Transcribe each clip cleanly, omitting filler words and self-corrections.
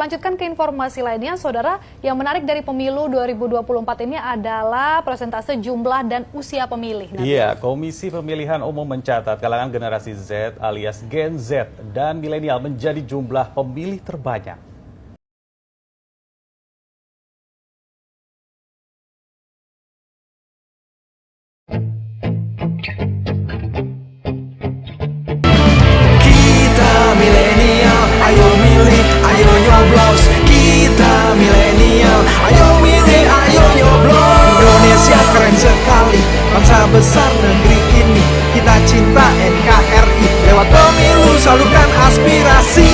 lanjutkan ke informasi lainnya, Saudara. Yang menarik dari pemilu 2024 ini adalah persentase jumlah dan usia pemilih. Iya, Komisi Pemilihan Umum mencatat kalangan generasi Z alias Gen Z dan milenial menjadi jumlah pemilih terbanyak. Kita milenial, ayo milih, ayo nyoblos. Kita milenial, ayo milih, ayo nyoblos. Indonesia keren sekali, bangsa besar negeri ini. Kita cinta NKRI, lewat pemilu salurkan aspirasi.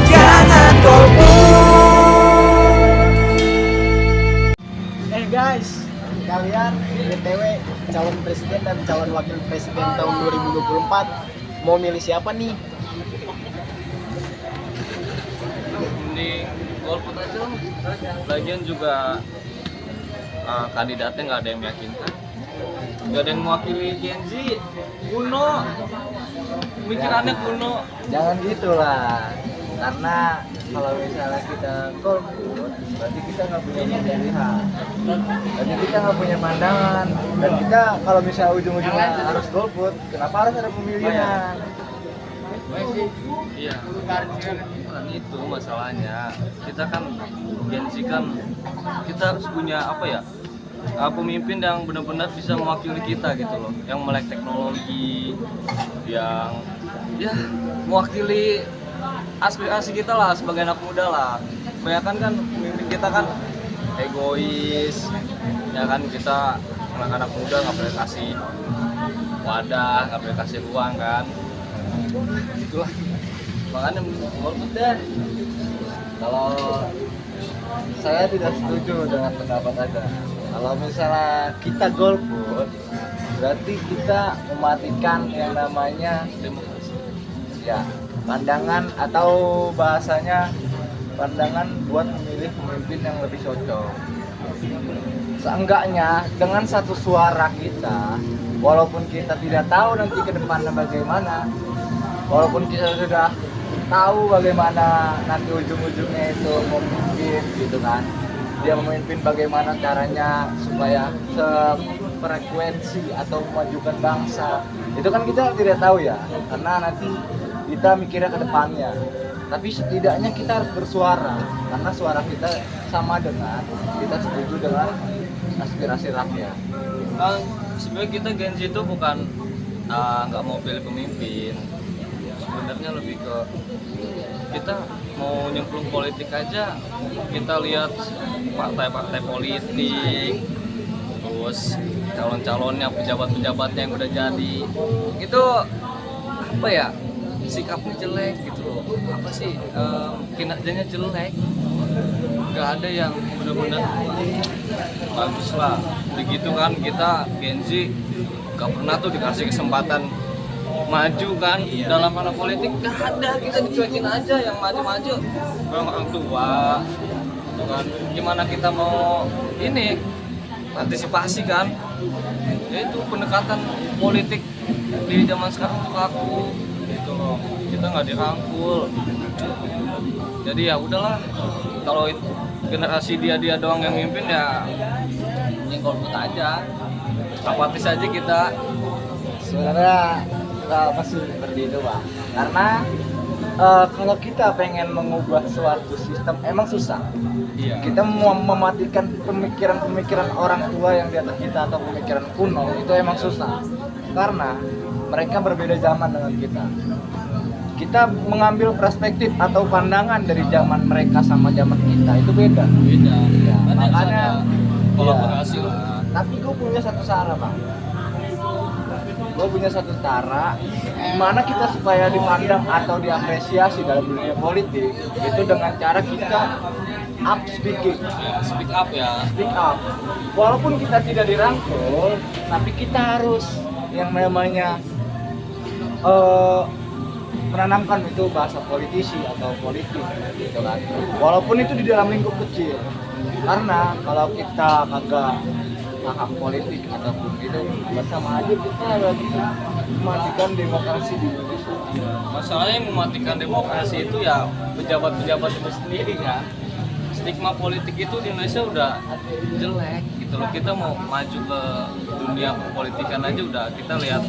Jangan golput. Guys, kalian BTW calon presiden dan calon wakil presiden tahun 2024 mau milih siapa nih? Mending golput aja lah. Lagian juga kandidatnya nggak ada yang meyakinkan, nggak ada yang mewakili Gen Z, kuno, pemikirannya kuno. Jangan gitulah, karena kalau misalnya kita golput berarti kita nggak punya pilihan, berarti kita nggak punya pandangan, dan kita kalau misalnya ujung-ujungnya harus golput, kenapa harus ada pemilihan? Iya, bukan itu masalahnya. Kita kan Gen Z kan, kita harus punya apa ya, pemimpin yang benar-benar bisa mewakili kita gitu loh, yang melek teknologi, yang ya mewakili aspirasi kita lah sebagai anak muda lah. Kebanyakan kan pemimpin kita kan egois, ya kan, kita anak-anak muda nggak boleh kasih wadah, nggak boleh kasih ruang kan, itulah makanya golput deh. Kalau saya tidak setuju dengan pendapat Anda. Kalau misalnya kita golput, berarti kita mematikan yang namanya Demokrasi. ya pandangan, atau bahasanya pandangan buat memilih pemimpin yang lebih cocok. Seenggaknya dengan satu suara kita, walaupun kita tidak tahu nanti ke depannya bagaimana, walaupun kita sudah tahu bagaimana nanti ujung-ujungnya itu memimpin gitu kan, dia memimpin bagaimana caranya supaya sefrekuensi atau memajukan bangsa, itu kan kita tidak tahu ya, karena nanti kita mikirnya ke depannya. Tapi setidaknya kita harus bersuara, karena suara kita sama dengan kita setuju dengan aspirasi rakyat. Sebenarnya kita Gen Z itu bukan nggak mau pilih pemimpin, sebenarnya lebih ke kita mau nyemplung politik aja. Kita lihat partai-partai politik, terus calon-calonnya, pejabat-pejabatnya yang udah jadi, itu apa ya, sikapnya jelek gitu loh, apa sih, kinerjanya jelek, nggak ada yang benar-benar bagus lah. Begitu kan kita Gen Z nggak pernah tuh dikasih kesempatan maju kan, dalam hal politik nggak ada, kita dicuekin aja. Yang maju-maju orang tua gitu kan, gimana kita mau ini antisipasi kan, yaitu pendekatan politik di zaman sekarang tuh kaku gitu loh, kita nggak dirangkul. Jadi ya udahlah, kalau generasi dia doang yang mimpin ya golput aja, apatis aja kita. Sebenarnya kita masih seperti itu Pak, karena kalau kita pengen mengubah suatu sistem emang susah. Iya. Kita mau mematikan pemikiran-pemikiran orang tua yang di atas kita atau pemikiran kuno itu emang susah, karena mereka berbeda zaman dengan kita. Kita mengambil perspektif atau pandangan dari zaman mereka sama zaman kita itu beda. Beda. Ya, Kan harus makanya ada kolaborasi lah. Tapi gue punya satu cara Bang. Gue punya satu cara gimana kita supaya dipandang atau diapresiasi dalam dunia politik, itu dengan cara kita up speaking. Speak up ya. Speak up. Walaupun kita tidak dirangkul, tapi kita harus yang namanya menanamkan itu bahasa politisi atau politik gitu kan. Walaupun itu di dalam lingkup kecil. Karena kalau kita kagak hak politik ataupun itu sama aja kita lagi mematikan demokrasi di Indonesia. Masalahnya yang mematikan demokrasi itu ya pejabat-pejabat itu sendiri kan. Stigma politik itu di Indonesia udah jelek gitu loh. Kita mau maju ke dunia perpolitikan aja udah kita lihat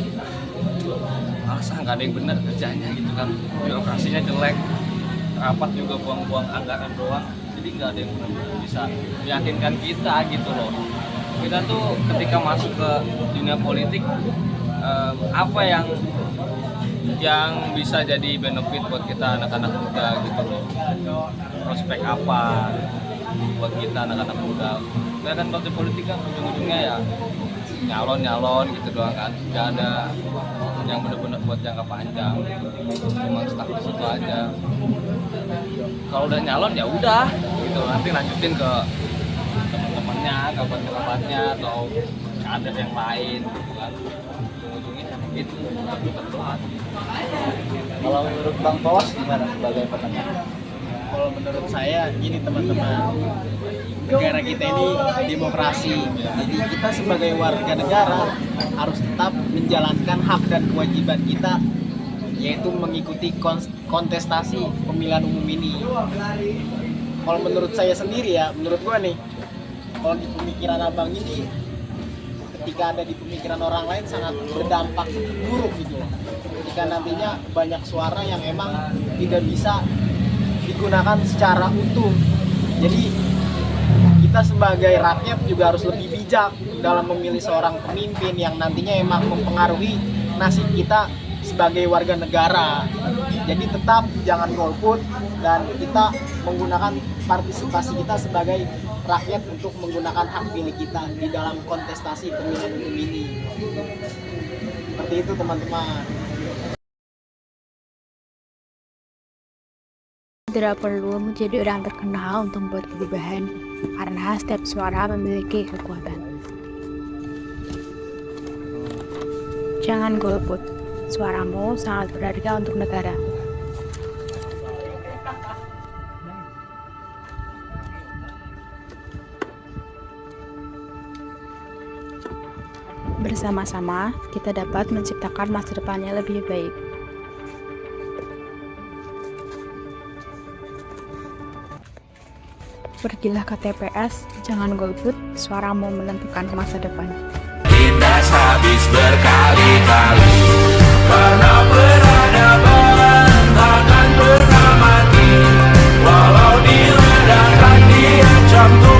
nggak ada yang benar kerjanya gitu kan. Birokrasinya jelek, rapat juga buang-buang anggaran doang. Jadi nggak ada yang bisa meyakinkan kita gitu loh. Kita tuh ketika masuk ke dunia politik apa yang bisa jadi benefit buat kita anak-anak muda gitu loh, prospek apa buat kita anak-anak muda. Kita kan partai politik kan ujung-ujungnya ya nyalon gitu doang kan, nggak ada yang benar-benar buat jangka panjang, cuma stuck di situ aja. Kalau udah nyalon ya udah gitu, nanti lanjutin ke teman-temannya, kawan-kawannya atau kader yang lain gitu kan. Ujung-ujungnya itu terbuat. Kalau menurut Bang Pawas gimana sebagai petengah? Kalau menurut saya gini teman-teman, negara kita ini demokrasi, jadi kita sebagai warga negara harus tetap menjalankan hak dan kewajiban kita, yaitu mengikuti kontestasi pemilihan umum ini. Kalau menurut saya sendiri ya, menurut gua nih, kalau di pemikiran abang ini, ketika ada di pemikiran orang lain sangat berdampak buruk gitu loh. Ketika nantinya banyak suara yang emang tidak bisa digunakan secara utuh. Jadi kita sebagai rakyat juga harus lebih bijak dalam memilih seorang pemimpin yang nantinya emang mempengaruhi nasib kita sebagai warga negara. Jadi tetap jangan golput dan kita menggunakan partisipasi kita sebagai rakyat untuk menggunakan hak pilih kita di dalam kontestasi pemilihan umum ini. Seperti itu teman-teman. Tidak perlu menjadi orang terkenal untuk membuat perubahan, karena setiap suara memiliki kekuatan. Jangan golput, suaramu sangat berharga untuk negara. Bersama-sama, kita dapat menciptakan masa depan yang lebih baik. Pergilah ke TPS, jangan golput, suaramu menentukan masa depan. Lintas habis berkali-kali, karena peradaban takkan pernah mati, walau diledakkan diancam Tuhan.